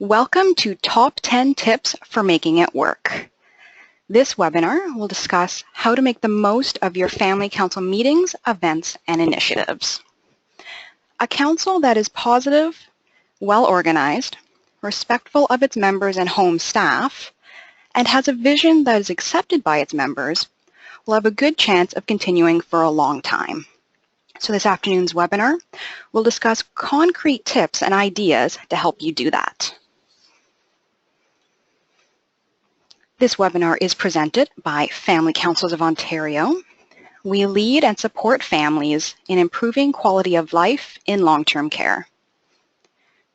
Welcome to Top 10 Tips for Making It Work. This webinar will discuss how to make the most of your family council meetings, events, and initiatives. A council that is positive, well-organized, respectful of its members and home staff, and has a vision that is accepted by its members will have a good chance of continuing for a long time. So this afternoon's webinar will discuss concrete tips and ideas to help you do that. This webinar is presented by Family Councils of Ontario. We lead and support families in improving quality of life in long-term care.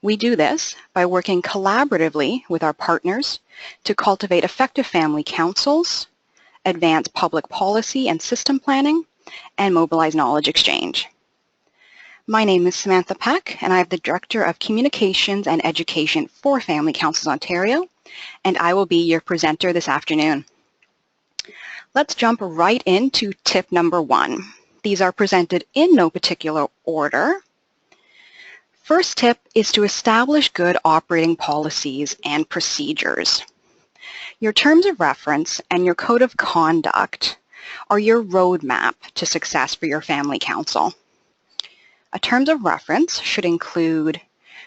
We do this by working collaboratively with our partners to cultivate effective family councils, advance public policy and system planning, and mobilize knowledge exchange. My name is Samantha Peck, and I am the Director of Communications and Education for Family Councils Ontario, and I will be your presenter this afternoon. Let's jump right into tip number 1. These are presented in no particular order. First tip is to establish good operating policies and procedures. Your terms of reference and your code of conduct are your roadmap to success for your family council. A terms of reference should include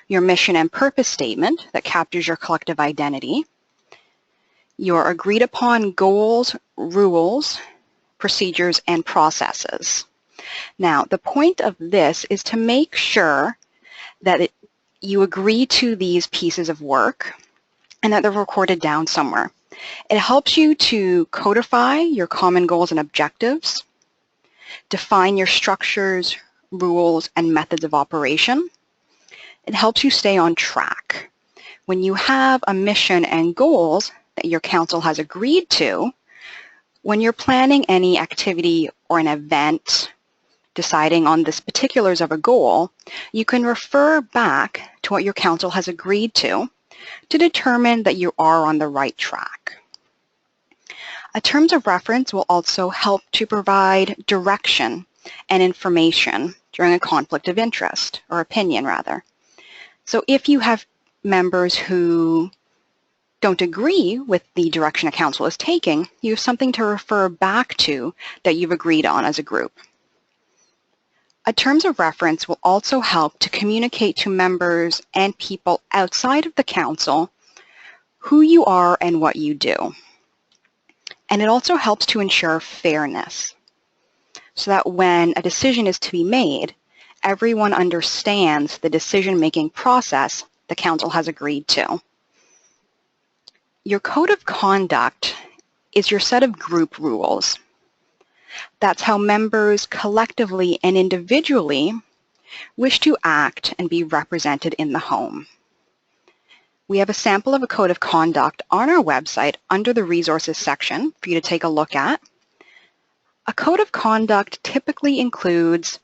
your mission and purpose statement that captures your collective identity, your agreed upon goals, rules, procedures, and processes. Now, the point of this is to make sure that you agree to these pieces of work and that they're recorded down somewhere. It helps you to codify your common goals and objectives, define your structures, rules, and methods of operation. It helps you stay on track. When you have a mission and goals that your council has agreed to, when you're planning any activity or an event, deciding on the particulars of a goal, you can refer back to what your council has agreed to determine that you are on the right track. A terms of reference will also help to provide direction and information during a conflict of interest, or opinion rather. So if you have members who don't agree with the direction a council is taking, you have something to refer back to that you've agreed on as a group. A terms of reference will also help to communicate to members and people outside of the council who you are and what you do. And it also helps to ensure fairness, so that when a decision is to be made, everyone understands the decision-making process the council has agreed to. Your code of conduct is your set of group rules. That's how members collectively and individually wish to act and be represented in the home. We have a sample of a code of conduct on our website under the resources section for you to take a look at. A code of conduct typically includes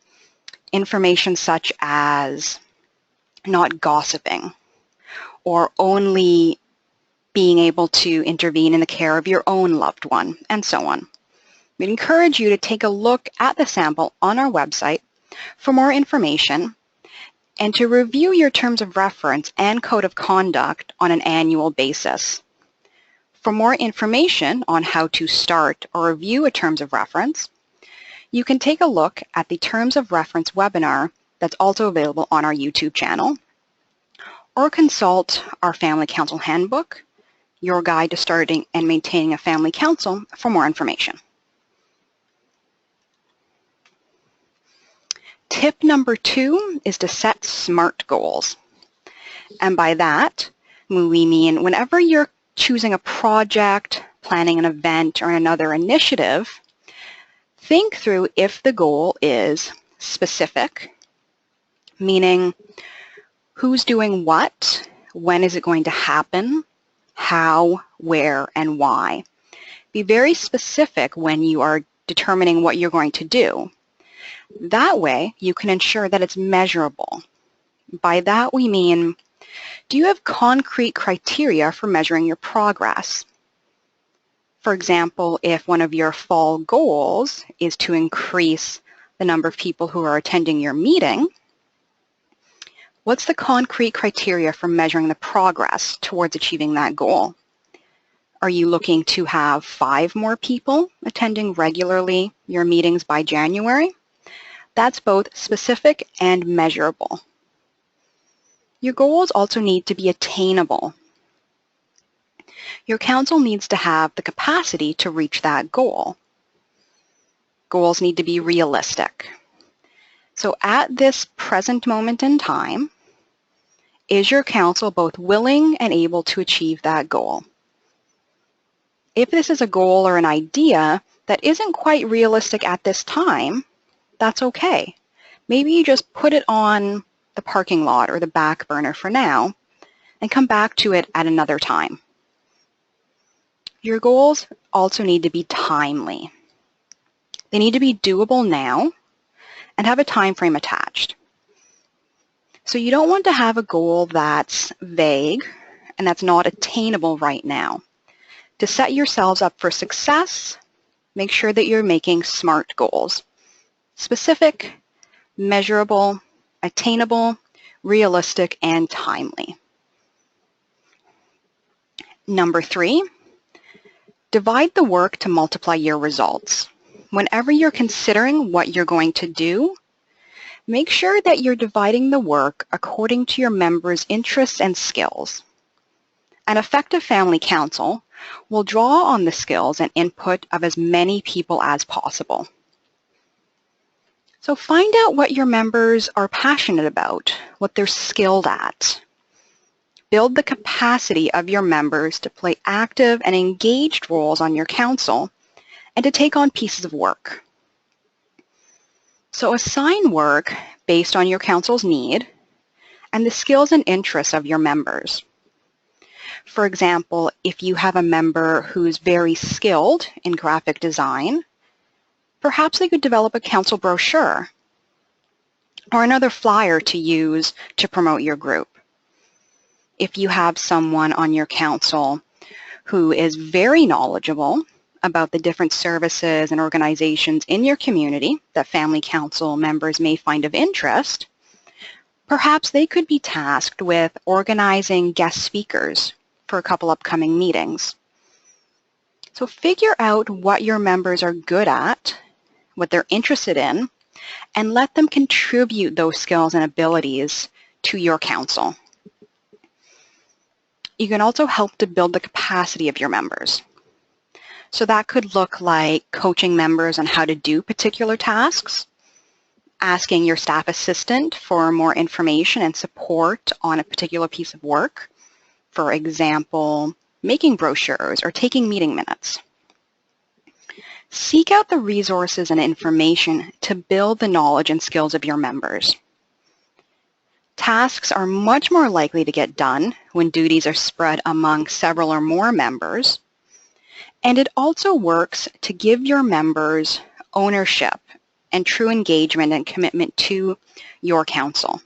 information such as not gossiping or only being able to intervene in the care of your own loved one, and so on. We encourage you to take a look at the sample on our website for more information and to review your terms of reference and code of conduct on an annual basis. For more information on how to start or review a terms of reference, you can take a look at the Terms of Reference webinar that's also available on our YouTube channel, or consult our Family Council Handbook, Your Guide to Starting and Maintaining a Family Council, for more information. Tip number 2 is to set SMART goals. And by that, we mean whenever you're choosing a project, planning an event, or another initiative, think through if the goal is specific, meaning who's doing what, when is it going to happen, how, where, and why. Be very specific when you are determining what you're going to do. That way, you can ensure that it's measurable. By that we mean, do you have concrete criteria for measuring your progress? For example, if one of your fall goals is to increase the number of people who are attending your meeting, What's the concrete criteria for measuring the progress towards achieving that goal? Are you looking to have 5 more people attending regularly your meetings by January? That's both specific and measurable. Your goals also need to be attainable. Your council needs to have the capacity to reach that goal. Goals need to be realistic. So at this present moment in time, is your council both willing and able to achieve that goal? If this is a goal or an idea that isn't quite realistic at this time, that's okay. Maybe you just put it on the parking lot or the back burner for now and come back to it at another time. Your goals also need to be timely. They need to be doable now and have a time frame attached. So you don't want to have a goal that's vague and that's not attainable right now. To set yourselves up for success, make sure that you're making SMART goals. Specific, measurable, attainable, realistic, and timely. Number 3, divide the work to multiply your results. Whenever you're considering what you're going to do, make sure that you're dividing the work according to your members' interests and skills. An effective family council will draw on the skills and input of as many people as possible. So find out what your members are passionate about, what they're skilled at. Build the capacity of your members to play active and engaged roles on your council and to take on pieces of work. So assign work based on your council's need and the skills and interests of your members. For example, if you have a member who's very skilled in graphic design, perhaps they could develop a council brochure or another flyer to use to promote your group. If you have someone on your council who is very knowledgeable about the different services and organizations in your community that family council members may find of interest, perhaps they could be tasked with organizing guest speakers for a couple upcoming meetings. So figure out what your members are good at, what they're interested in, and let them contribute those skills and abilities to your council. You can also help to build the capacity of your members. So that could look like coaching members on how to do particular tasks, asking your staff assistant for more information and support on a particular piece of work, for example, making brochures or taking meeting minutes. Seek out the resources and information to build the knowledge and skills of your members. Tasks are much more likely to get done when duties are spread among several or more members, and it also works to give your members ownership and true engagement and commitment to your council.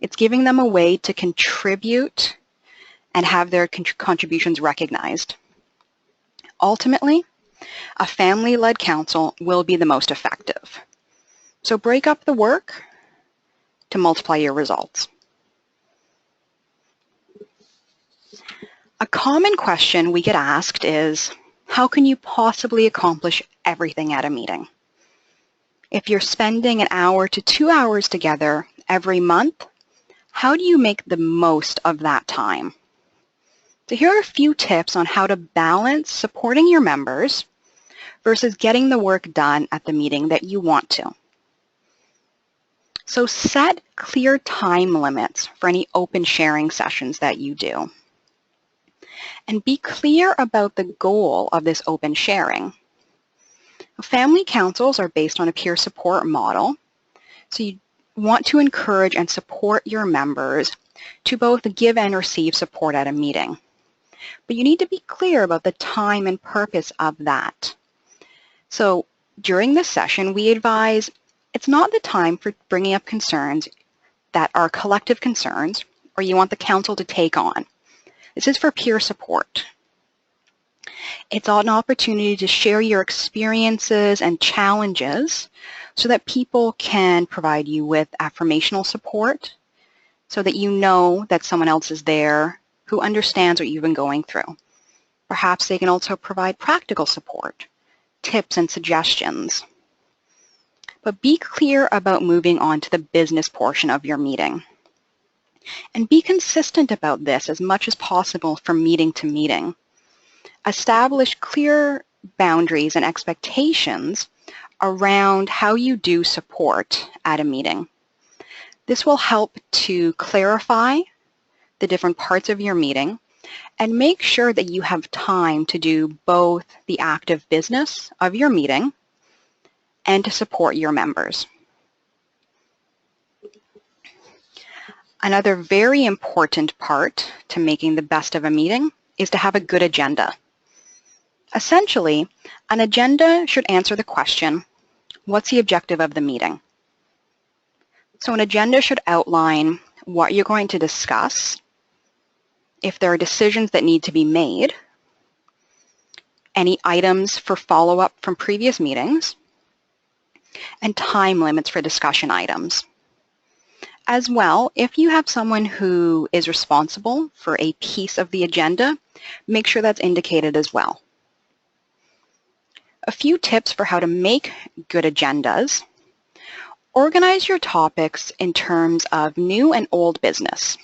It's giving them a way to contribute and have their contributions recognized. Ultimately, a family-led council will be the most effective. So break up the work to multiply your results. A common question we get asked is, how can you possibly accomplish everything at a meeting? If you're spending an hour to 2 hours together every month, how do you make the most of that time? So here are a few tips on how to balance supporting your members versus getting the work done at the meeting that you want to. So set clear time limits for any open sharing sessions that you do. And be clear about the goal of this open sharing. Family councils are based on a peer support model, so you want to encourage and support your members to both give and receive support at a meeting. But you need to be clear about the time and purpose of that. So during this session, we advise it's not the time for bringing up concerns that are collective concerns or you want the council to take on. This is for peer support. It's an opportunity to share your experiences and challenges so that people can provide you with affirmational support, so that you know that someone else is there who understands what you've been going through. Perhaps they can also provide practical support, tips and suggestions. But be clear about moving on to the business portion of your meeting. And be consistent about this as much as possible from meeting to meeting. Establish clear boundaries and expectations around how you do support at a meeting. This will help to clarify the different parts of your meeting and make sure that you have time to do both the active business of your meeting and to support your members. Another very important part to making the best of a meeting is to have a good agenda. Essentially, an agenda should answer the question, what's the objective of the meeting? So an agenda should outline what you're going to discuss, if there are decisions that need to be made, any items for follow-up from previous meetings, and time limits for discussion items. As well, if you have someone who is responsible for a piece of the agenda, make sure that's indicated as well. A few tips for how to make good agendas. Organize your topics in terms of new and old business.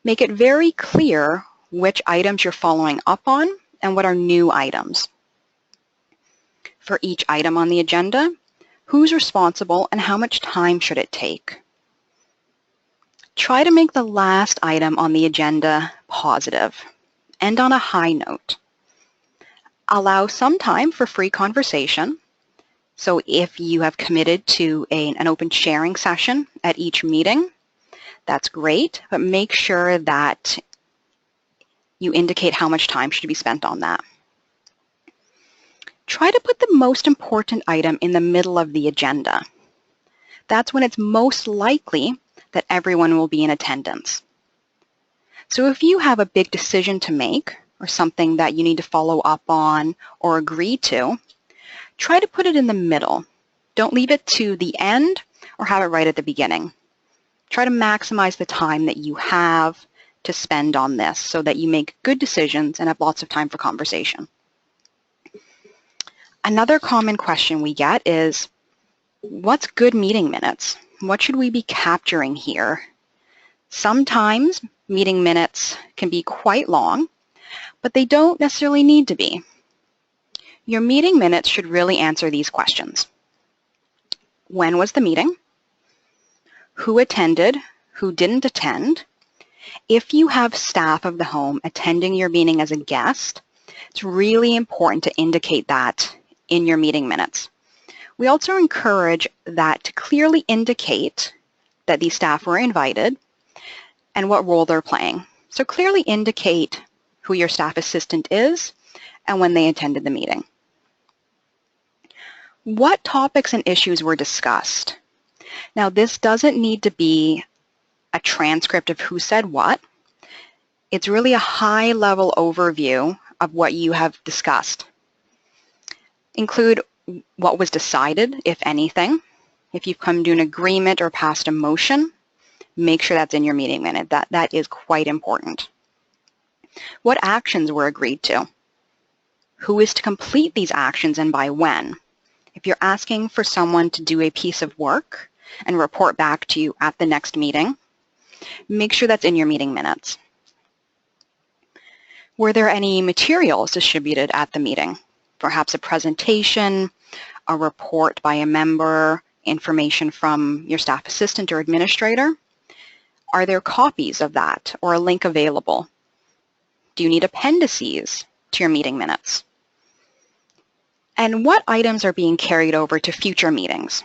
Make it very clear which items you're following up on and what are new items. For each item on the agenda, who's responsible and how much time should it take? Try to make the last item on the agenda positive and on a high note. Allow some time for free conversation. So if you have committed to an open sharing session at each meeting, that's great, but make sure that you indicate how much time should be spent on that. Try to put the most important item in the middle of the agenda. That's when it's most likely that everyone will be in attendance. So if you have a big decision to make or something that you need to follow up on or agree to, try to put it in the middle. Don't leave it to the end or have it right at the beginning. Try to maximize the time that you have to spend on this so that you make good decisions and have lots of time for conversation. Another common question we get is, what's good meeting minutes? What should we be capturing here? Sometimes meeting minutes can be quite long, but they don't necessarily need to be. Your meeting minutes should really answer these questions. When was the meeting? Who attended? Who didn't attend? If you have staff of the home attending your meeting as a guest, it's really important to indicate that in your meeting minutes. We also encourage that to clearly indicate that these staff were invited and what role they're playing. So clearly indicate who your staff assistant is and when they attended the meeting. What topics and issues were discussed? Now, this doesn't need to be a transcript of who said what. It's really a high-level overview of what you have discussed. Include what was decided, if anything. If you've come to an agreement or passed a motion, make sure that's in your meeting minute. That is quite important. What actions were agreed to? Who is to complete these actions and by when? If you're asking for someone to do a piece of work and report back to you at the next meeting, make sure that's in your meeting minutes. Were there any materials distributed at the meeting? Perhaps a presentation, a report by a member, information from your staff assistant or administrator? Are there copies of that or a link available? Do you need appendices to your meeting minutes? And what items are being carried over to future meetings?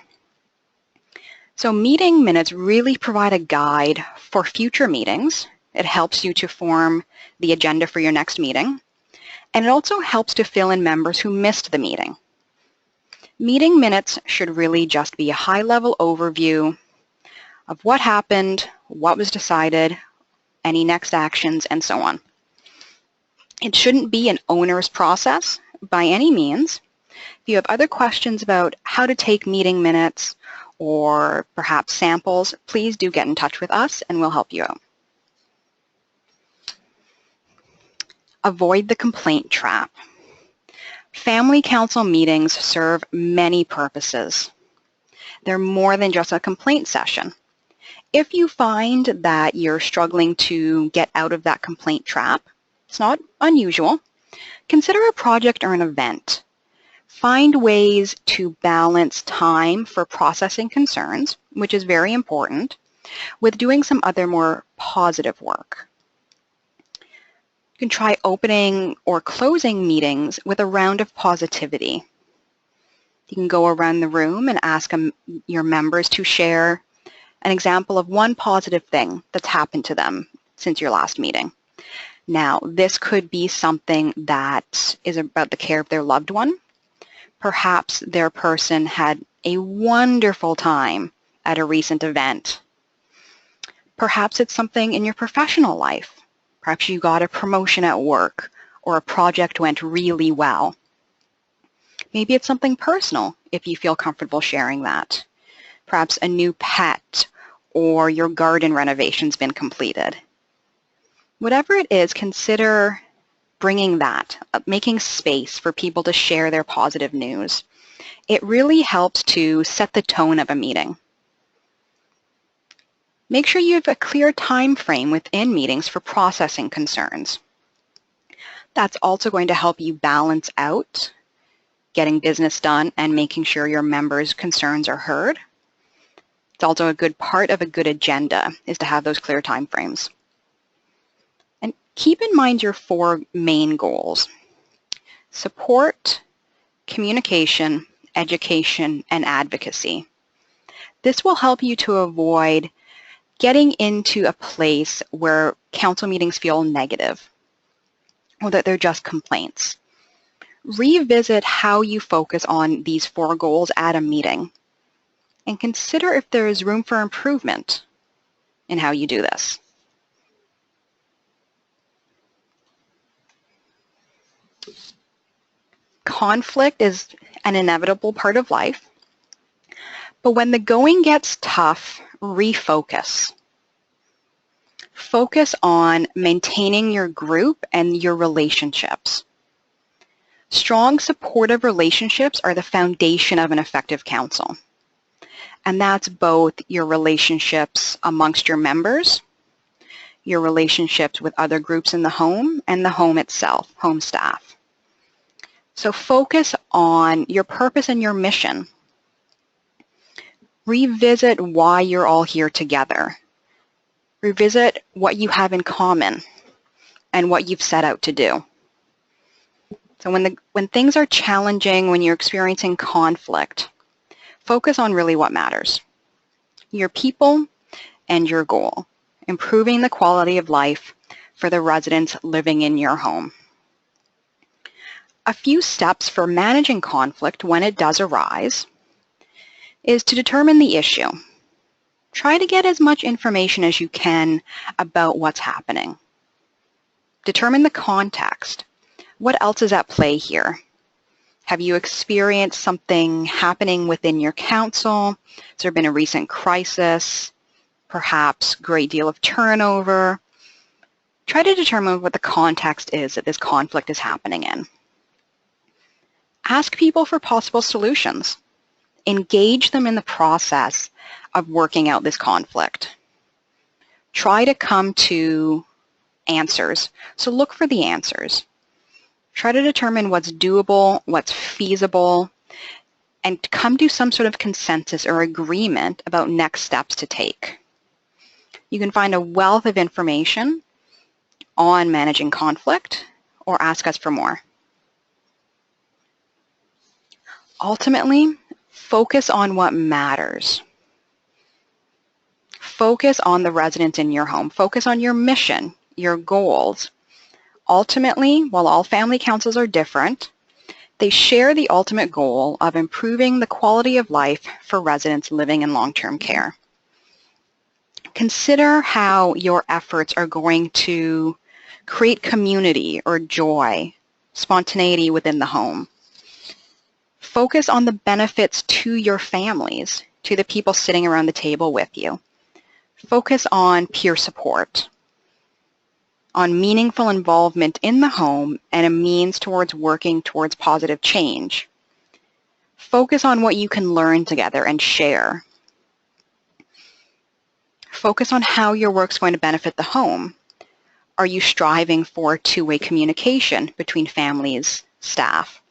So meeting minutes really provide a guide for future meetings. It helps you to form the agenda for your next meeting. And it also helps to fill in members who missed the meeting. Meeting minutes should really just be a high-level overview of what happened, what was decided, any next actions, and so on. It shouldn't be an onerous process by any means. If you have other questions about how to take meeting minutes or perhaps samples, please do get in touch with us and we'll help you out. Avoid the complaint trap. Family council meetings serve many purposes. They're more than just a complaint session. If you find that you're struggling to get out of that complaint trap, it's not unusual, consider a project or an event. Find ways to balance time for processing concerns, which is very important, with doing some other more positive work. You can try opening or closing meetings with a round of positivity. You can go around the room and ask your members to share an example of one positive thing that's happened to them since your last meeting. Now, this could be something that is about the care of their loved one. Perhaps their person had a wonderful time at a recent event. Perhaps it's something in your professional life. Perhaps you got a promotion at work or a project went really well. Maybe it's something personal if you feel comfortable sharing that. Perhaps a new pet or your garden renovation's been completed. Whatever it is, consider bringing that, making space for people to share their positive news. It really helps to set the tone of a meeting. Make sure you have a clear time frame within meetings for processing concerns. That's also going to help you balance out getting business done and making sure your members' concerns are heard. It's also a good part of a good agenda is to have those clear time frames. And keep in mind your 4 main goals: support, communication, education, and advocacy. This will help you to avoid getting into a place where council meetings feel negative or that they're just complaints. Revisit how you focus on these 4 goals at a meeting and consider if there is room for improvement in how you do this. Conflict is an inevitable part of life, but when the going gets tough, refocus. Focus on maintaining your group and your relationships. Strong, supportive relationships are the foundation of an effective council. And that's both your relationships amongst your members, your relationships with other groups in the home, and the home itself, home staff. So focus on your purpose and your mission. Revisit why you're all here together. Revisit what you have in common and what you've set out to do. So when things are challenging, when you're experiencing conflict, focus on really what matters. Your people and your goal, improving the quality of life for the residents living in your home. A few steps for managing conflict when it does arise is to determine the issue. Try to get as much information as you can about what's happening. Determine the context. What else is at play here? Have you experienced something happening within your council? Has there been a recent crisis? Perhaps a great deal of turnover? Try to determine what the context is that this conflict is happening in. Ask people for possible solutions. Engage them in the process of working out this conflict. Try to come to answers. So look for the answers. Try to determine what's doable, what's feasible, and come to some sort of consensus or agreement about next steps to take. You can find a wealth of information on managing conflict or ask us for more. Ultimately, focus on what matters. Focus on the residents in your home. Focus on your mission, your goals. Ultimately, while all family councils are different, they share the ultimate goal of improving the quality of life for residents living in long-term care. Consider how your efforts are going to create community or joy, spontaneity within the home. Focus on the benefits to your families, to the people sitting around the table with you. Focus on peer support, on meaningful involvement in the home and a means towards working towards positive change. Focus on what you can learn together and share. Focus on how your work's going to benefit the home. Are you striving for two-way communication between families, staff?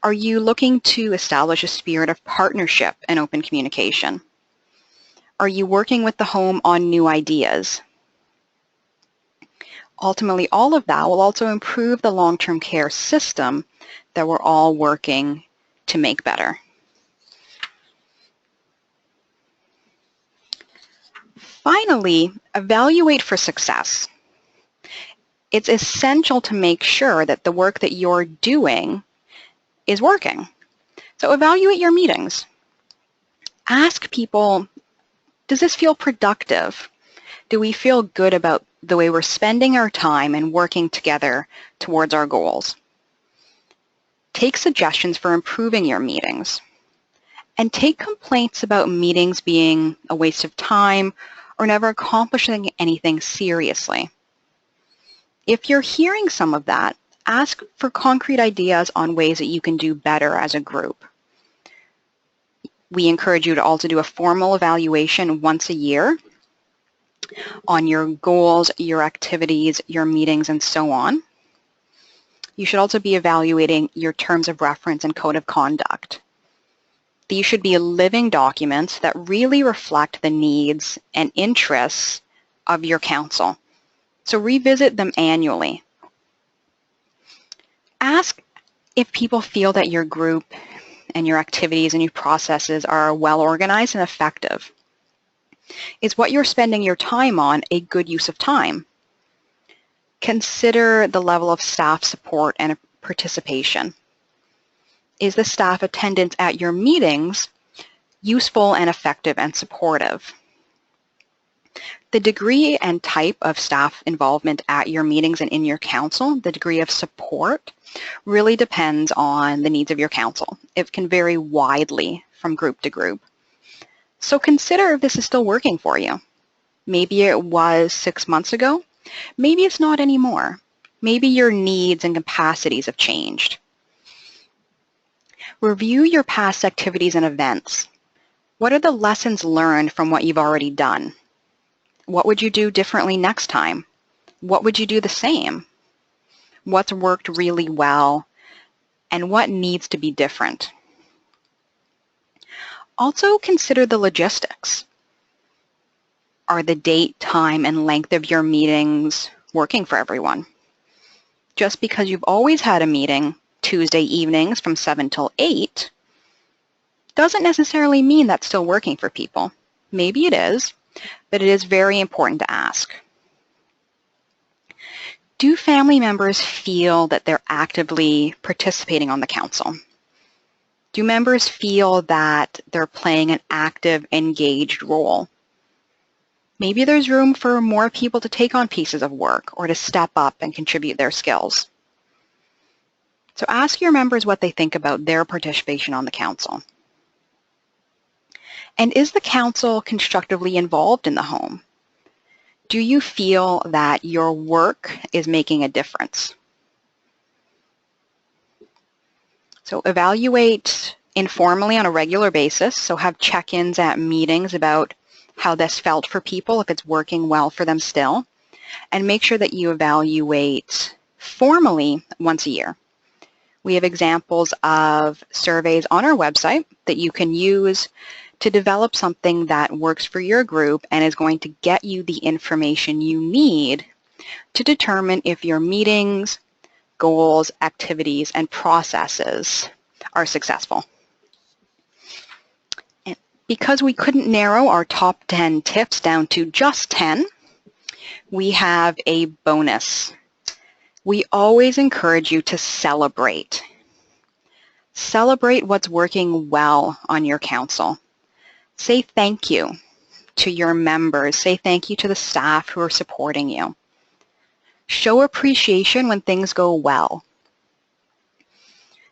Are you looking to establish a spirit of partnership and open communication? Are you working with the home on new ideas? Ultimately, all of that will also improve the long-term care system that we're all working to make better. Finally, evaluate for success. It's essential to make sure that the work that you're doing is working. So evaluate your meetings. Ask people, does this feel productive? Do we feel good about the way we're spending our time and working together towards our goals? Take suggestions for improving your meetings. And take complaints about meetings being a waste of time or never accomplishing anything seriously. If you're hearing some of that, ask for concrete ideas on ways that you can do better as a group. We encourage you to also do a formal evaluation once a year on your goals, your activities, your meetings, and so on. You should also be evaluating your terms of reference and code of conduct. These should be living documents that really reflect the needs and interests of your council. So revisit them annually. Ask if people feel that your group and your activities and your processes are well organized and effective. Is what you're spending your time on a good use of time? Consider the level of staff support and participation. Is the staff attendance at your meetings useful and effective and supportive? The degree and type of staff involvement at your meetings and in your council, the degree of support, really depends on the needs of your council. It can vary widely from group to group. So consider if this is still working for you. Maybe it was 6 months ago. Maybe it's not anymore. Maybe your needs and capacities have changed. Review your past activities and events. What are the lessons learned from what you've already done? What would you do differently next time? What would you do the same? What's worked really well? And what needs to be different? Also consider the logistics. Are the date, time, and length of your meetings working for everyone? Just because you've always had a meeting Tuesday evenings from 7 till 8 doesn't necessarily mean that's still working for people. Maybe it is, but it is very important to ask. Do family members feel that they're actively participating on the council? Do members feel that they're playing an active, engaged role? Maybe there's room for more people to take on pieces of work or to step up and contribute their skills. So ask your members what they think about their participation on the council. And is the council constructively involved in the home? Do you feel that your work is making a difference? So evaluate informally on a regular basis. So have check-ins at meetings about how this felt for people, if it's working well for them still. And make sure that you evaluate formally once a year. We have examples of surveys on our website that you can use to develop something that works for your group and is going to get you the information you need to determine if your meetings, goals, activities, and processes are successful. And because we couldn't narrow our top 10 tips down to just 10, we have a bonus. We always encourage you to celebrate. Celebrate what's working well on your council. Say thank you to your members. Say thank you to the staff who are supporting you. Show appreciation when things go well.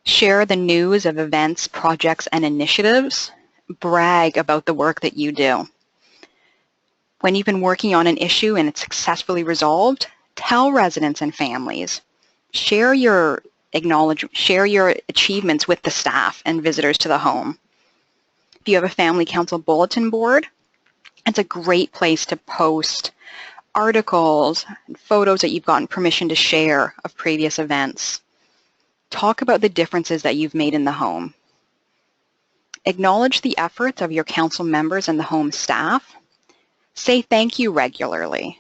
Share the news of events, projects, and initiatives Brag about the work that you do. When you've been working on an issue and it's successfully resolved, tell residents and families. Share your achievements with the staff and visitors to the home. If you have a family council bulletin board, it's a great place to post articles and photos that you've gotten permission to share of previous events. Talk about the differences that you've made in the home. Acknowledge the efforts of your council members and the home staff. Say thank you regularly.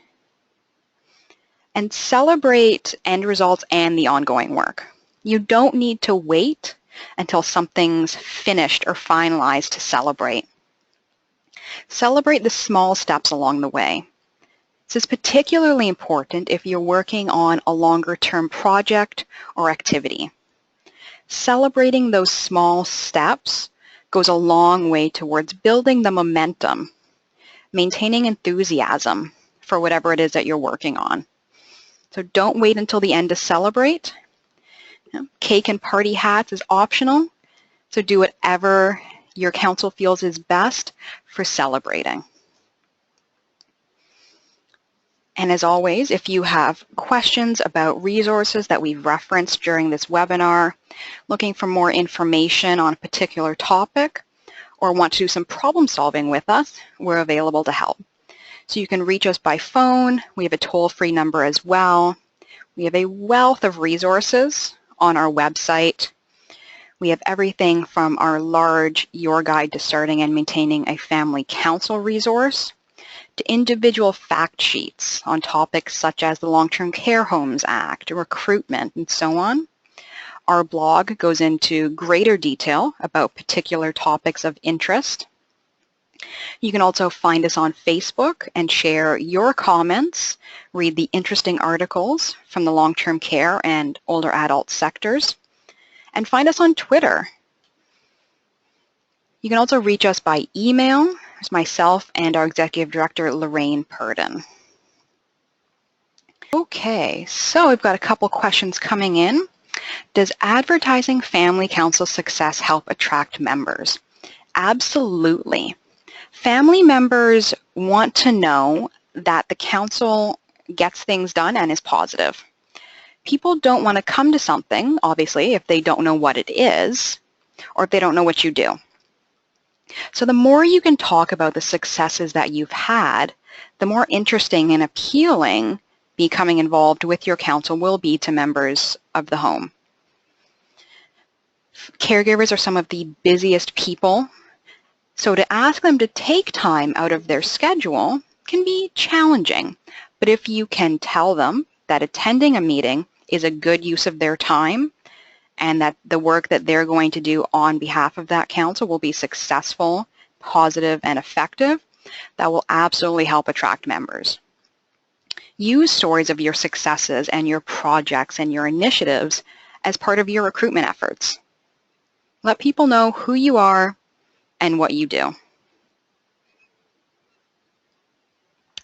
And celebrate end results and the ongoing work. You don't need to wait until something's finished or finalized to celebrate. Celebrate the small steps along the way. This is particularly important if you're working on a longer-term project or activity. Celebrating those small steps goes a long way towards building the momentum, maintaining enthusiasm for whatever it is that you're working on. So don't wait until the end to celebrate. Cake and party hats is optional, so do whatever your council feels is best for celebrating. And as always, if you have questions about resources that we've referenced during this webinar, looking for more information on a particular topic, or want to do some problem solving with us, we're available to help. So you can reach us by phone. We have a toll-free number as well. We have a wealth of resources on our website. We have everything from our large Your Guide to Starting and Maintaining a Family Council resource to individual fact sheets on topics such as the Long-Term Care Homes Act, recruitment, and so on. Our blog goes into greater detail about particular topics of interest. You can also find us on Facebook and share your comments, read the interesting articles from the long-term care and older adult sectors, and find us on Twitter. You can also reach us by email. There's myself and our Executive Director, Lorraine Purdon. Okay, so we've got a couple questions coming in. Does advertising family council success help attract members? Absolutely. Family members want to know that the council gets things done and is positive. People don't want to come to something, obviously, if they don't know what it is or if they don't know what you do. So the more you can talk about the successes that you've had, the more interesting and appealing becoming involved with your council will be to members of the home. Caregivers are some of the busiest people, so to ask them to take time out of their schedule can be challenging. But if you can tell them that attending a meeting is a good use of their time and that the work that they're going to do on behalf of that council will be successful, positive, and effective, that will absolutely help attract members. Use stories of your successes and your projects and your initiatives as part of your recruitment efforts. Let people know who you are and what you do.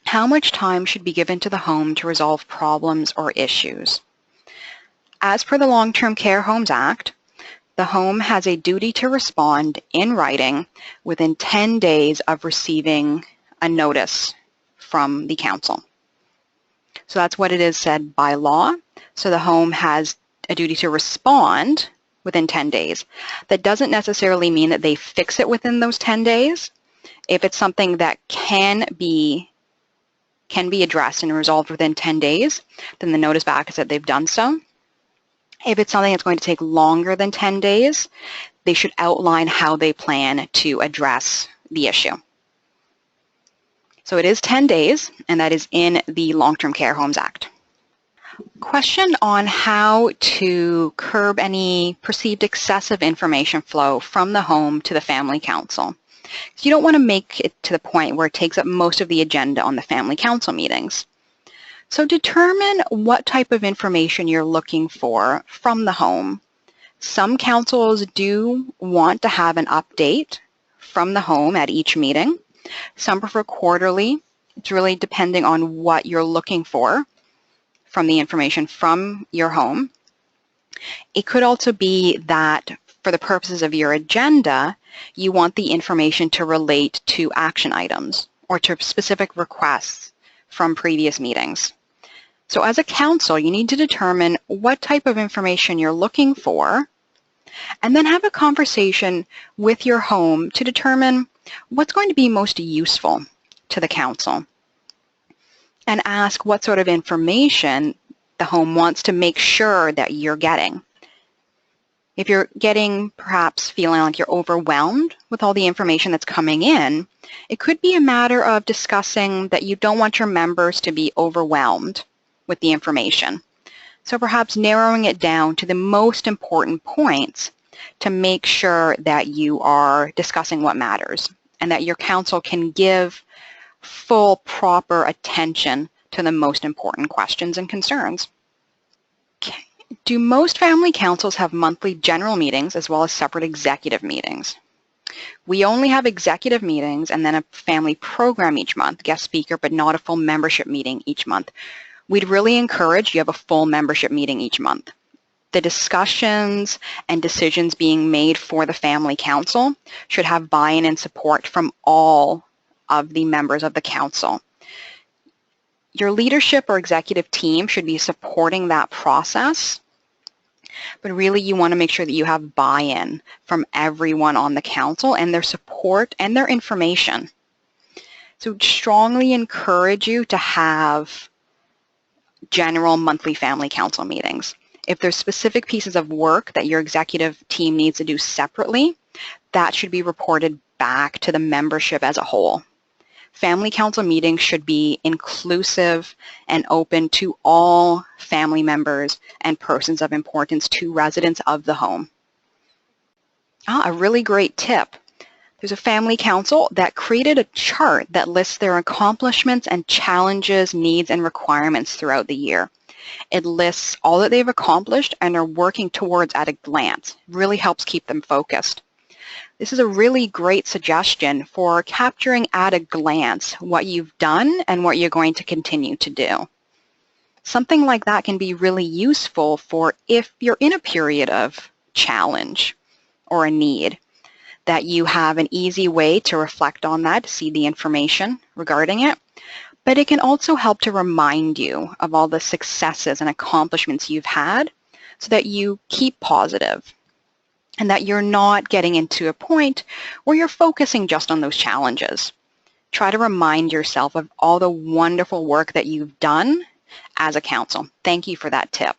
How much time should be given to the home to resolve problems or issues? As per the Long-Term Care Homes Act, the home has a duty to respond in writing within 10 days of receiving a notice from the council. So that's what it is said by law. So the home has a duty to respond within 10 days. That doesn't necessarily mean that they fix it within those 10 days. If it's something that can be addressed and resolved within 10 days, then the notice back is that they've done so. If it's something that's going to take longer than 10 days, they should outline how they plan to address the issue. So it is 10 days, and that is in the Long-Term Care Homes Act. Question on how to curb any perceived excessive information flow from the home to the family council. So you don't want to make it to the point where it takes up most of the agenda on the family council meetings. So determine what type of information you're looking for from the home. Some councils do want to have an update from the home at each meeting. Some prefer quarterly. It's really depending on what you're looking for from the information from your home. It could also be that For the purposes of your agenda, you want the information to relate to action items or to specific requests from previous meetings. So as a council, you need to determine what type of information you're looking for, and then have a conversation with your home to determine what's going to be most useful to the council, and ask what sort of information the home wants to make sure that you're getting. If you're getting, perhaps feeling like you're overwhelmed with all the information that's coming in, it could be a matter of discussing that you don't want your members to be overwhelmed with the information. So perhaps narrowing it down to the most important points to make sure that you are discussing what matters and that your council can give full, proper attention to the most important questions and concerns. Okay. Do most family councils have monthly general meetings as well as separate executive meetings? We only have executive meetings and then a family program each month, guest speaker, but not a full membership meeting each month. We'd really encourage you have a full membership meeting each month. The discussions and decisions being made for the family council should have buy-in and support from all of the members of the council. Your leadership or executive team should be supporting that process, but really you want to make sure that you have buy-in from everyone on the council and their support and their information. So strongly encourage you to have general monthly family council meetings. If there's specific pieces of work that your executive team needs to do separately, that should be reported back to the membership as a whole. Family council meetings should be inclusive and open to all family members and persons of importance to residents of the home. A really great tip. There's a family council that created a chart that lists their accomplishments and challenges, needs, and requirements throughout the year. It lists all that they've accomplished and are working towards at a glance. It really helps keep them focused. This is a really great suggestion for capturing at a glance what you've done and what you're going to continue to do. Something like that can be really useful for if you're in a period of challenge or a need, that you have an easy way to reflect on that, to see the information regarding it. But it can also help to remind you of all the successes and accomplishments you've had so that you keep positive and that you're not getting into a point where you're focusing just on those challenges. Try to remind yourself of all the wonderful work that you've done as a council. Thank you for that tip.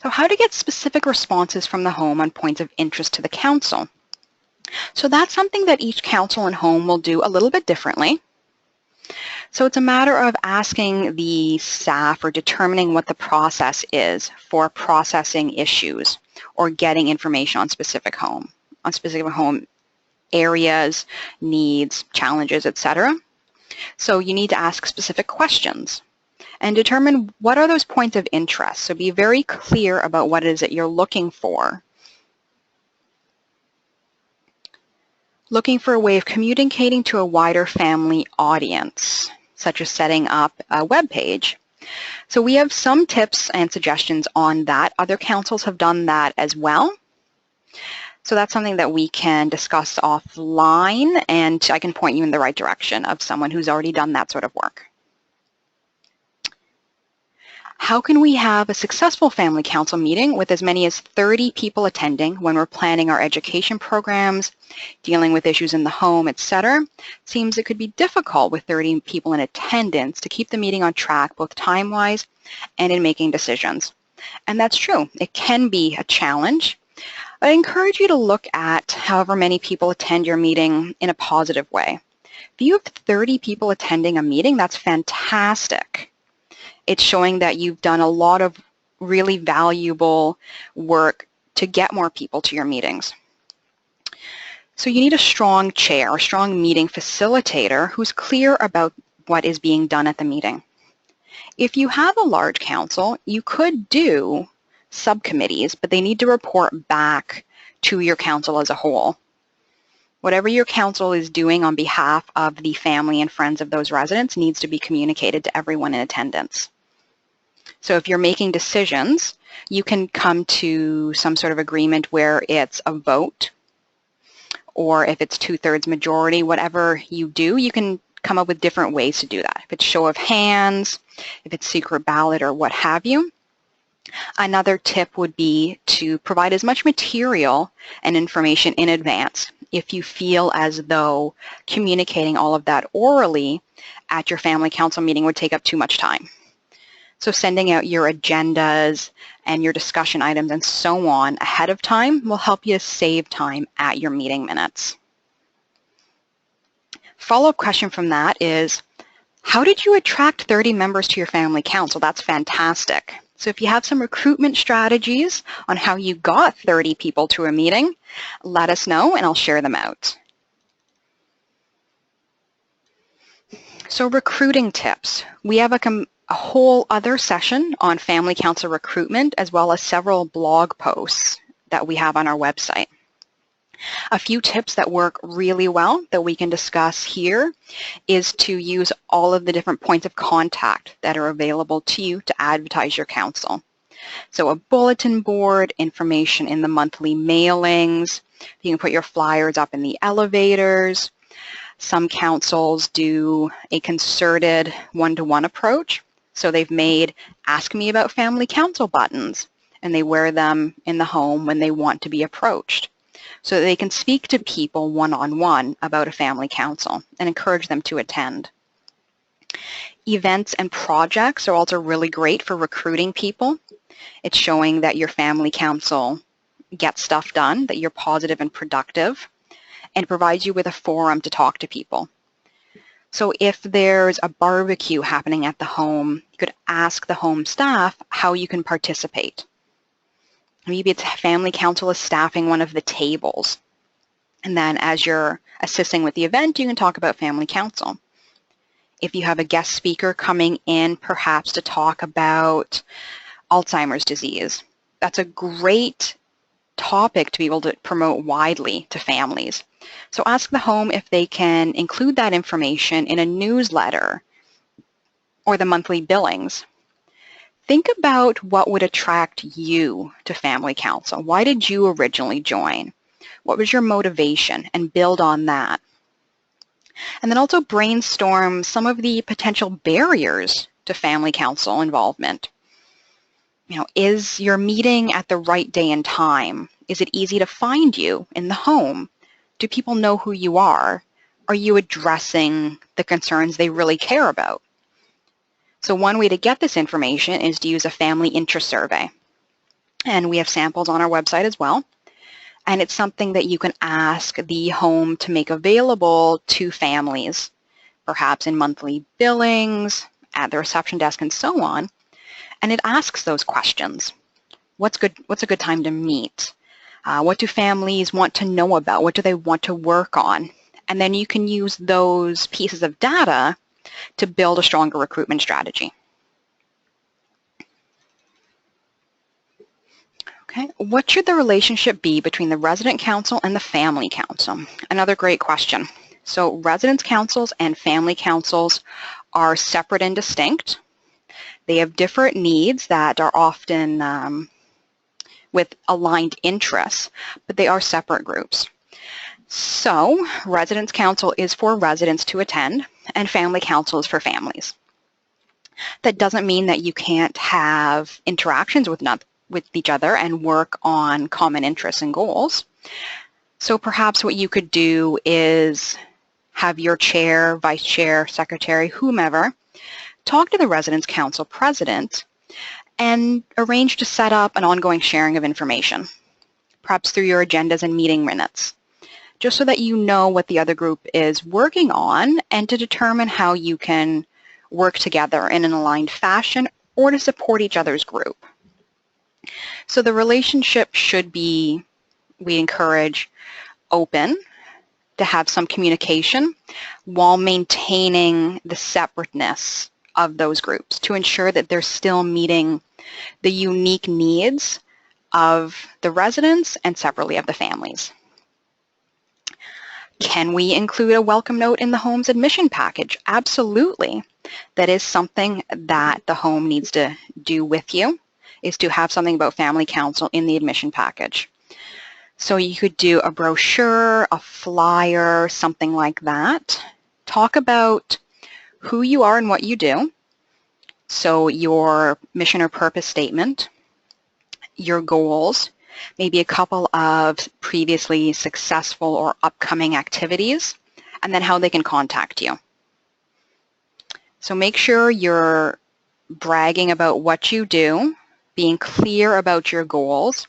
So how to get specific responses from the home on points of interest to the council. So that's something that each council and home will do a little bit differently. So it's a matter of asking the staff or determining what the process is for processing issues or getting information on specific home areas, needs, challenges, etc. So you need to ask specific questions and determine what are those points of interest. So be very clear about what it is that you're looking for. Looking for a way of communicating to a wider family audience, such as setting up a web page. So we have some tips and suggestions on that. Other councils have done that as well. So that's something that we can discuss offline, and I can point you in the right direction of someone who's already done that sort of work. How can we have a successful family council meeting with as many as 30 people attending when we're planning our education programs, dealing with issues in the home, etc.? Seems it could be difficult with 30 people in attendance to keep the meeting on track both time-wise and in making decisions. And that's true. It can be a challenge. I encourage you to look at however many people attend your meeting in a positive way. If you have 30 people attending a meeting, that's fantastic. It's showing that you've done a lot of really valuable work to get more people to your meetings. So you need a strong chair, a strong meeting facilitator who's clear about what is being done at the meeting. If you have a large council, you could do subcommittees, but they need to report back to your council as a whole. Whatever your council is doing on behalf of the family and friends of those residents needs to be communicated to everyone in attendance. So if you're making decisions, you can come to some sort of agreement where it's a vote, or if it's 2/3 majority, whatever you do, you can come up with different ways to do that. If it's show of hands, if it's secret ballot, or what have you. Another tip would be to provide as much material and information in advance if you feel as though communicating all of that orally at your family council meeting would take up too much time. So sending out your agendas and your discussion items and so on ahead of time will help you save time at your meeting minutes. Follow-up question from that is, how did you attract 30 members to your family council? That's fantastic. So if you have some recruitment strategies on how you got 30 people to a meeting, let us know and I'll share them out. So recruiting tips. We have a whole other session on family council recruitment, as well as several blog posts that we have on our website. A few tips that work really well that we can discuss here is to use all of the different points of contact that are available to you to advertise your council. So a bulletin board, information in the monthly mailings, you can put your flyers up in the elevators. Some councils do a concerted one-to-one approach. So they've made Ask Me About Family Council buttons, and they wear them in the home when they want to be approached, so that they can speak to people one-on-one about a family council and encourage them to attend. Events and projects are also really great for recruiting people. It's showing that your family council gets stuff done, that you're positive and productive, and provides you with a forum to talk to people. So if there's a barbecue happening at the home, you could ask the home staff how you can participate. Maybe it's family council is staffing one of the tables. And then as you're assisting with the event, you can talk about family council. If you have a guest speaker coming in, perhaps to talk about Alzheimer's disease, that's a great topic to be able to promote widely to families. So ask the home if they can include that information in a newsletter or the monthly billings. Think about what would attract you to family council. Why did you originally join? What was your motivation? And build on that. And then also brainstorm some of the potential barriers to family council involvement. Is your meeting at the right day and time? Is it easy to find you in the home? Do people know who you are? Are you addressing the concerns they really care about? So one way to get this information is to use a family interest survey. And we have samples on our website as well. And it's something that you can ask the home to make available to families, perhaps in monthly billings, at the reception desk, and so on. And it asks those questions. What's a good time to meet? What do families want to know about? What do they want to work on? And then you can use those pieces of data to build a stronger recruitment strategy. Okay, what should the relationship be between the resident council and the family council? Another great question. So residence councils and family councils are separate and distinct. They have different needs that are often with aligned interests, but they are separate groups. So residence council is for residents to attend, and family council is for families. That doesn't mean that you can't have interactions with each other and work on common interests and goals. So perhaps what you could do is have your chair, vice chair, secretary, whomever, talk to the residence council president and arrange to set up an ongoing sharing of information, perhaps through your agendas and meeting minutes, just so that you know what the other group is working on and to determine how you can work together in an aligned fashion or to support each other's group. So the relationship should be, we encourage, open, to have some communication while maintaining the separateness of those groups to ensure that they're still meeting the unique needs of the residents and separately of the families. Can we include a welcome note in the home's admission package? Absolutely. that is something that the home needs to do with you, is to have something about family council in the admission package. So you could do a brochure, a flyer, something like that. Talk about who you are and what you do. So your mission or purpose statement, your goals, maybe a couple of previously successful or upcoming activities, and then how they can contact you. So make sure you're bragging about what you do, being clear about your goals,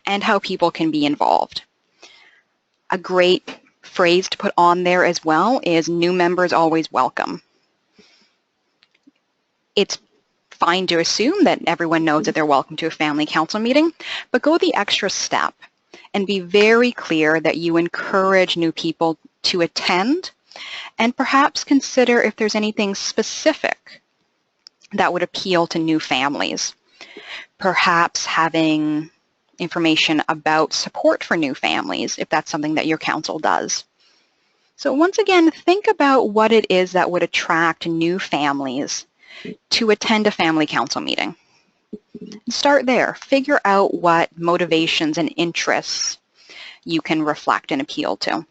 and how people can be involved. A great phrase to put on there as well is new members always welcome. It's fine to assume that everyone knows that they're welcome to a family council meeting, but go the extra step and be very clear that you encourage new people to attend, and perhaps consider if there's anything specific that would appeal to new families. Perhaps having information about support for new families, if that's something that your council does. So once again, think about what it is that would attract new families to attend a family council meeting. Start there. Figure out what motivations and interests you can reflect and appeal to.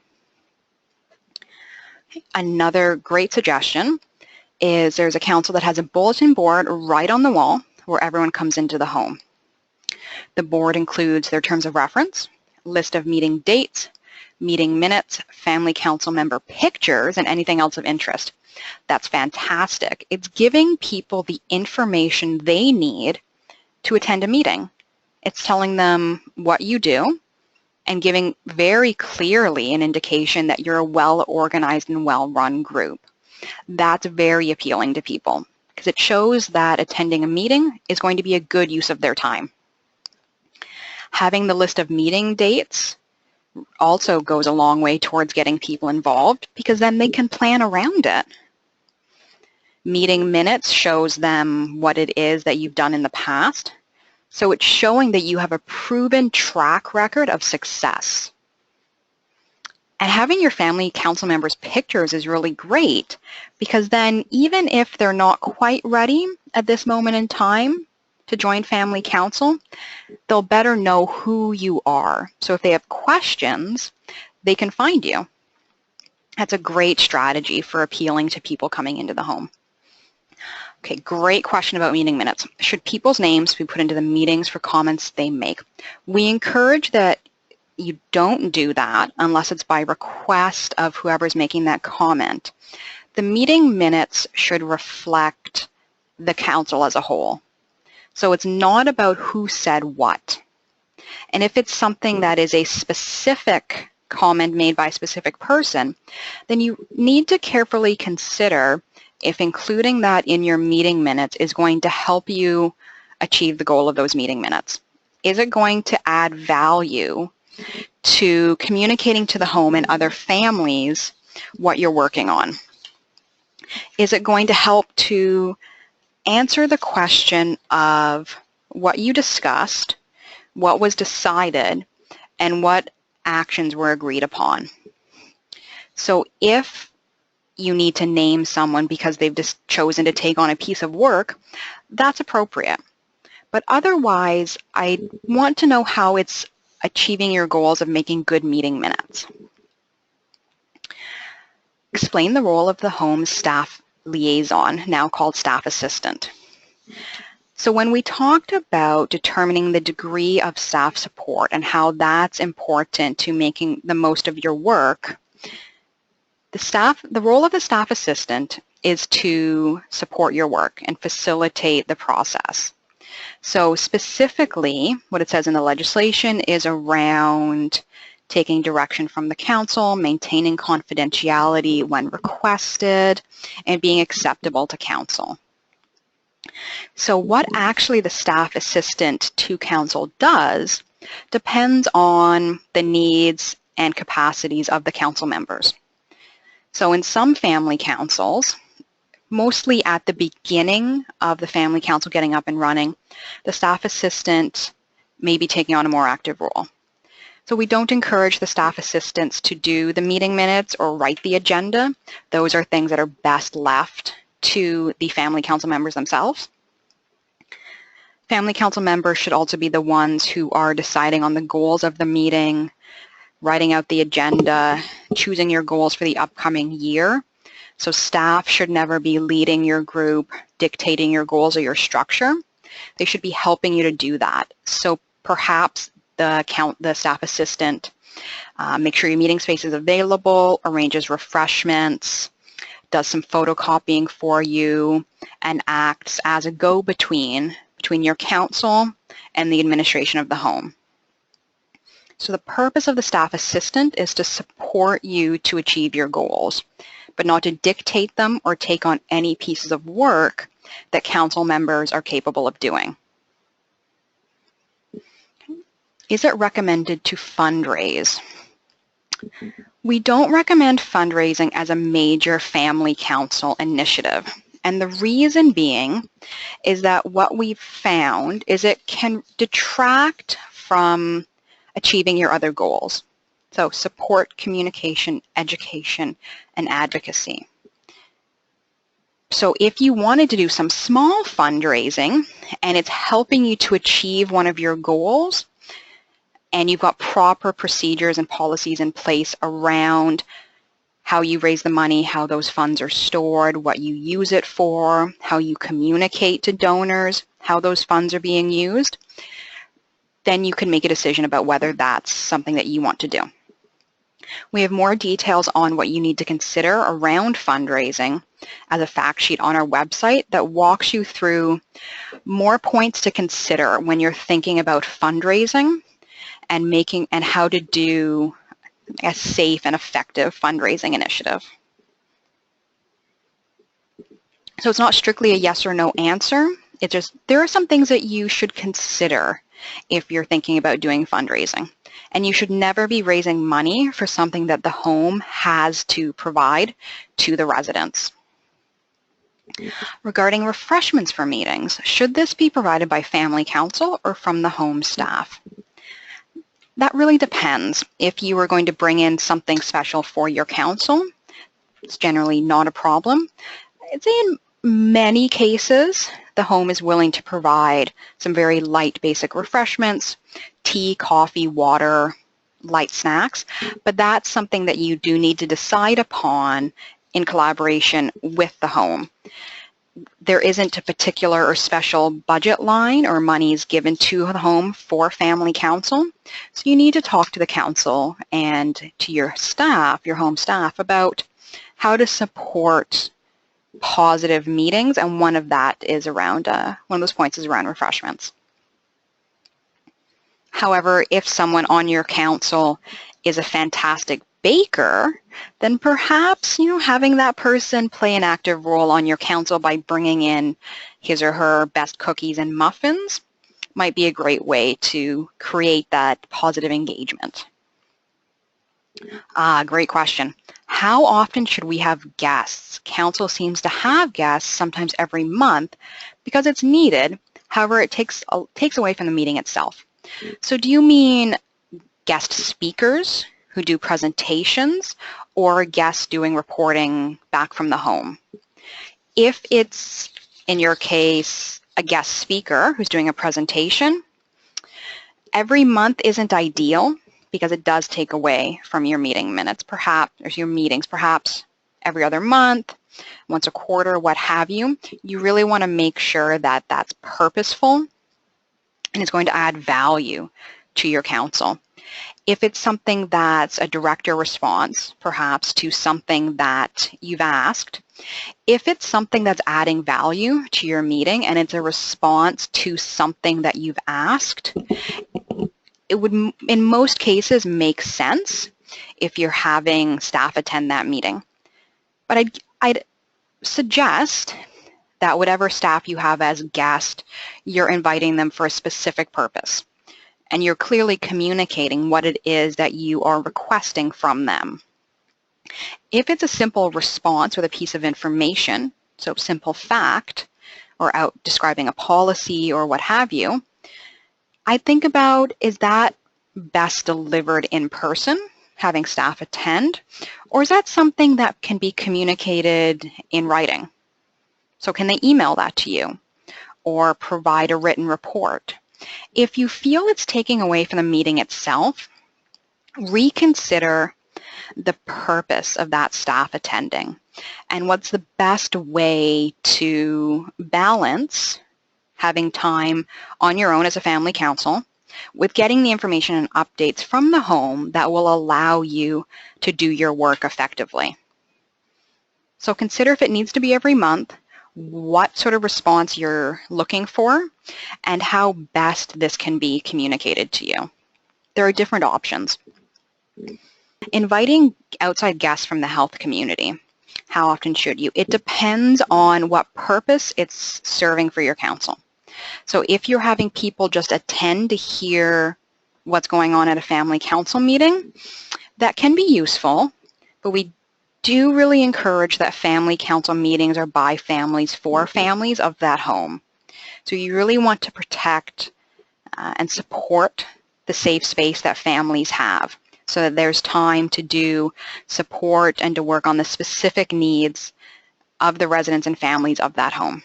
Another great suggestion is there's a council that has a bulletin board right on the wall where everyone comes into the home. The board includes their terms of reference, list of meeting dates, meeting minutes, family council member pictures, and anything else of interest. That's fantastic. It's giving people the information they need to attend a meeting. It's telling them what you do and giving very clearly an indication that you're a well-organized and well-run group. That's very appealing to people because it shows that attending a meeting is going to be a good use of their time. Having the list of meeting dates also goes a long way towards getting people involved because then they can plan around it. Meeting minutes shows them what it is that you've done in the past. So it's showing that you have a proven track record of success. And having your family council members' pictures is really great because then even if they're not quite ready at this moment in time to join family council, they'll better know who you are. So if they have questions, they can find you. That's a great strategy for appealing to people coming into the home. Okay, great question about meeting minutes. Should people's names be put into the meetings for comments they make? We encourage that you don't do that unless it's by request of whoever's making that comment. The meeting minutes should reflect the council as a whole. So it's not about who said what. And if it's something that is a specific comment made by a specific person, then you need to carefully consider if including that in your meeting minutes is going to help you achieve the goal of those meeting minutes. Is it going to add value to communicating to the home and other families what you're working on? Is it going to help to answer the question of what you discussed, what was decided, and what actions were agreed upon? So if you need to name someone because they've just chosen to take on a piece of work, that's appropriate. But otherwise, I want to know how it's achieving your goals of making good meeting minutes. Explain the role of the home staff liaison, now called staff assistant. So when we talked about determining the degree of staff support and how that's important to making the most of your work, the role of the staff assistant is to support your work and facilitate the process. So specifically, what it says in the legislation is around taking direction from the council, maintaining confidentiality when requested, and being acceptable to council. So what actually the staff assistant to council does depends on the needs and capacities of the council members. So in some family councils, mostly at the beginning of the family council getting up and running, the staff assistant may be taking on a more active role. So we don't encourage the staff assistants to do the meeting minutes or write the agenda. Those are things that are best left to the family council members themselves. Family council members should also be the ones who are deciding on the goals of the meeting, writing out the agenda, choosing your goals for the upcoming year. So staff should never be leading your group, dictating your goals or your structure. They should be helping you to do that. So perhaps the staff assistant make sure your meeting space is available, arranges refreshments, does some photocopying for you, and acts as a go-between between your council and the administration of the home. So the purpose of the staff assistant is to support you to achieve your goals, but not to dictate them or take on any pieces of work that council members are capable of doing. Is it recommended to fundraise? We don't recommend fundraising as a major family council initiative. And the reason being is that what we've found is it can detract from achieving your other goals. So support, communication, education, and advocacy. So if you wanted to do some small fundraising and it's helping you to achieve one of your goals, and you've got proper procedures and policies in place around how you raise the money, how those funds are stored, what you use it for, how you communicate to donors, how those funds are being used, then you can make a decision about whether that's something that you want to do. We have more details on what you need to consider around fundraising as a fact sheet on our website that walks you through more points to consider when you're thinking about fundraising and how to do a safe and effective fundraising initiative. So it's not strictly a yes or no answer. It's just there are some things that you should consider if you're thinking about doing fundraising. And you should never be raising money for something that the home has to provide to the residents. Regarding refreshments for meetings, should this be provided by family council or from the home staff? That really depends. If you are going to bring in something special for your council, it's generally not a problem. I'd say in many cases, the home is willing to provide some very light basic refreshments, tea, coffee, water, light snacks, but that's something that you do need to decide upon in collaboration with the home. There isn't a particular or special budget line or monies given to the home for family council. So you need to talk to the council and to your staff, your home staff, about how to support positive meetings, and one of that is around, one of those points is around refreshments. However, if someone on your council is a fantastic baker, then perhaps, having that person play an active role on your council by bringing in his or her best cookies and muffins might be a great way to create that positive engagement. Great question. How often should we have guests? Council seems to have guests sometimes every month because it's needed. However, it takes away from the meeting itself. So do you mean guest speakers who do presentations, or guests doing reporting back from the home? If it's, in your case, a guest speaker who's doing a presentation, every month isn't ideal because it does take away from your meeting minutes, perhaps, or your meetings, perhaps every other month, once a quarter, what have you. You really want to make sure that that's purposeful and it's going to add value to your council. If it's something that's a director response, perhaps, to something that you've asked, if it's something that's adding value to your meeting and it's a response to something that you've asked, it would, in most cases, make sense if you're having staff attend that meeting. But I'd suggest that whatever staff you have as guest, you're inviting them for a specific purpose. And you're clearly communicating what it is that you are requesting from them. If it's a simple response with a piece of information, so simple fact, or out describing a policy or what have you, I think about, is that best delivered in person, having staff attend, or is that something that can be communicated in writing? So can they email that to you or provide a written report? If you feel it's taking away from the meeting itself, reconsider the purpose of that staff attending and what's the best way to balance having time on your own as a family council with getting the information and updates from the home that will allow you to do your work effectively. So consider if it needs to be every month, what sort of response you're looking for, and how best this can be communicated to you. There are different options. Inviting outside guests from the health community. How often should you? It depends on what purpose it's serving for your council. So if you're having people just attend to hear what's going on at a family council meeting, that can be useful, but we do really encourage that family council meetings are by families for families of that home. So you really want to protect and support the safe space that families have so that there's time to do support and to work on the specific needs of the residents and families of that home.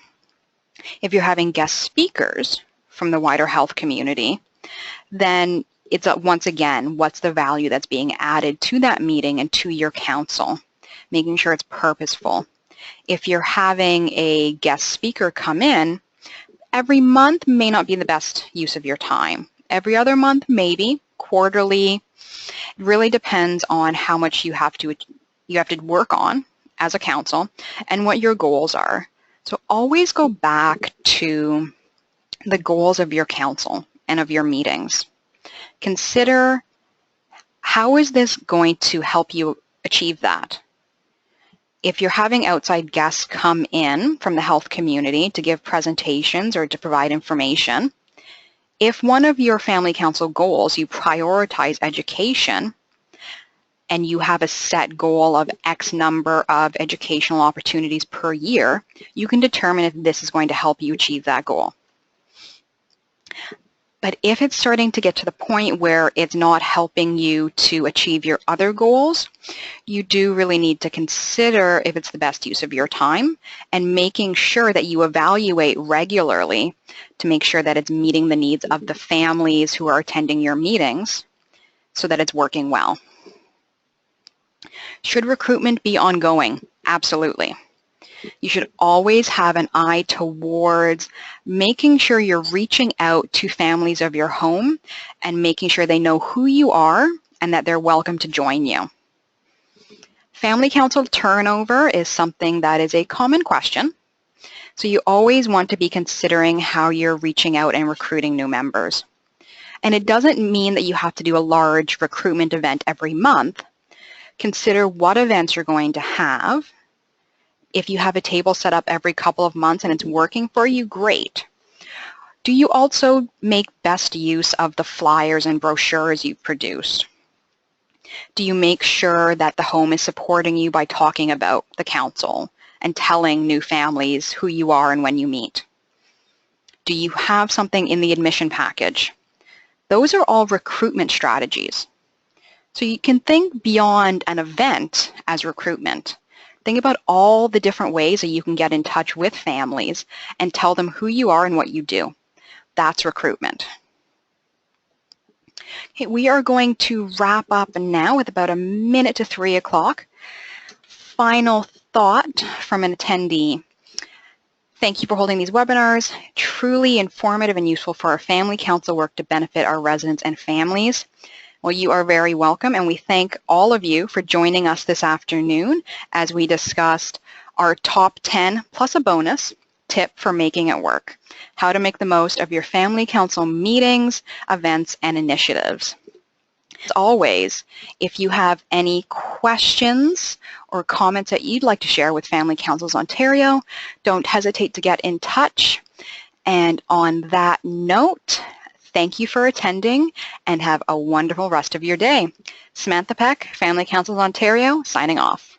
If you're having guest speakers from the wider health community, then it's once again, what's the value that's being added to that meeting and to your council, making sure it's purposeful. If you're having a guest speaker come in, every month may not be the best use of your time. Every other month, maybe, quarterly. It really depends on how much you have to work on as a council and what your goals are. So always go back to the goals of your council and of your meetings. Consider how is this going to help you achieve that? If you're having outside guests come in from the health community to give presentations or to provide information, if one of your family council goals, you prioritize education, and you have a set goal of X number of educational opportunities per year, you can determine if this is going to help you achieve that goal. But if it's starting to get to the point where it's not helping you to achieve your other goals, you do really need to consider if it's the best use of your time and making sure that you evaluate regularly to make sure that it's meeting the needs of the families who are attending your meetings so that it's working well. Should recruitment be ongoing? Absolutely. You should always have an eye towards making sure you're reaching out to families of your home and making sure they know who you are and that they're welcome to join you. Family council turnover is something that is a common question. So you always want to be considering how you're reaching out and recruiting new members. And it doesn't mean that you have to do a large recruitment event every month. Consider what events you're going to have. If you have a table set up every couple of months and it's working for you, great. Do you also make best use of the flyers and brochures you've produced? Do you make sure that the home is supporting you by talking about the council and telling new families who you are and when you meet? Do you have something in the admission package? Those are all recruitment strategies. So you can think beyond an event as recruitment. Think about all the different ways that you can get in touch with families and tell them who you are and what you do. That's recruitment. Okay, we are going to wrap up now with about a minute to 3 o'clock. Final thought from an attendee. Thank you for holding these webinars. Truly informative and useful for our family council work to benefit our residents and families. Well, you are very welcome, and we thank all of you for joining us this afternoon as we discussed our top 10 plus a bonus tip for making it work, how to make the most of your family council meetings, events, and initiatives. As always, if you have any questions or comments that you'd like to share with Family Councils Ontario, don't hesitate to get in touch. And on that note, thank you for attending and have a wonderful rest of your day. Samantha Peck, Family Councils Ontario, signing off.